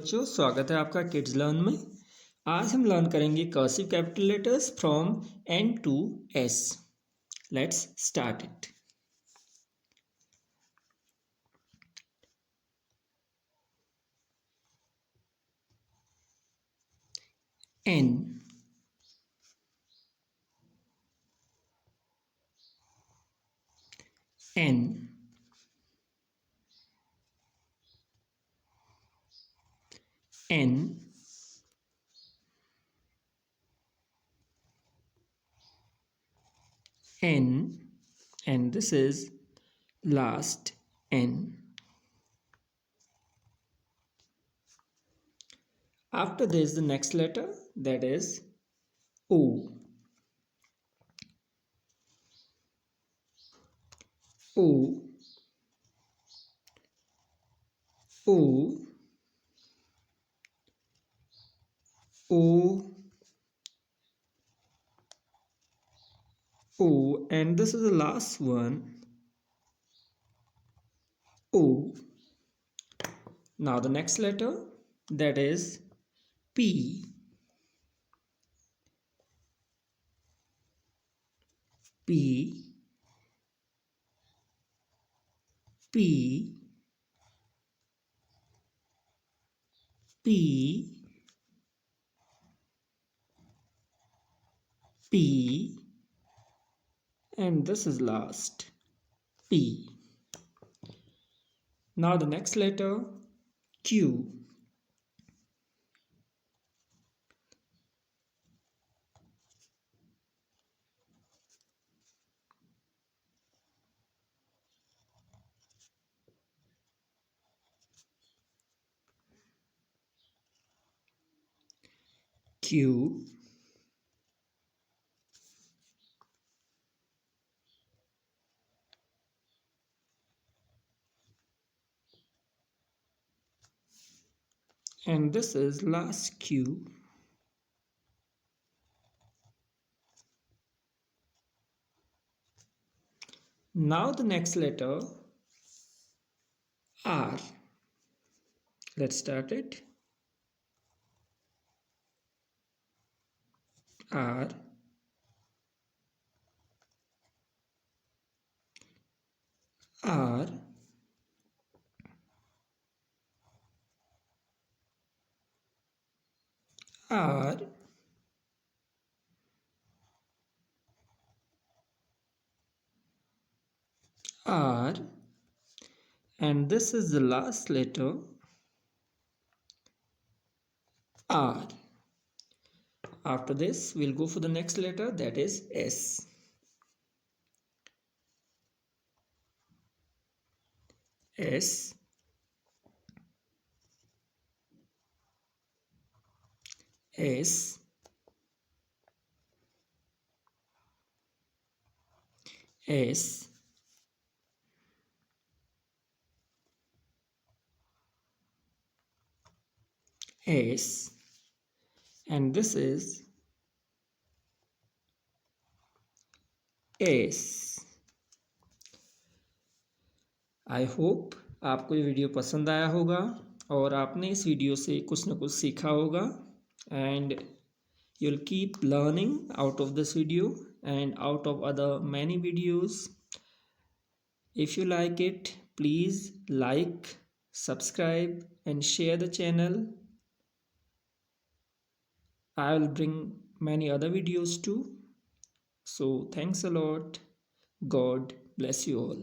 बच्चों, स्वागत है आपका किड्स लर्न में। आज हम लर्न करेंगे cursive capital letters from N to S. Let's start it. N, N, N, N, and this is last N. After this, the next letter, that is O. O, O, O, O, and this is the last one, O. Now the next letter, that is P. P, P, P, P, and this is last, P. Now the next letter, Q. Q, and this is last Q. Now the next letter, R. Let's start it. R, R, R, R, and this is the last letter, R. After this, we'll go for the next letter, that is S. S, S, S, S, and this is S. I hope आपको ये video पसंद आया होगा और आपने इस video से कुछ ना कुछ सीखा होगा and you'll keep learning out of this video and out of other many videos. If you like it, please like, subscribe and share the channel. I will bring many other videos too. So thanks a lot. God bless you all.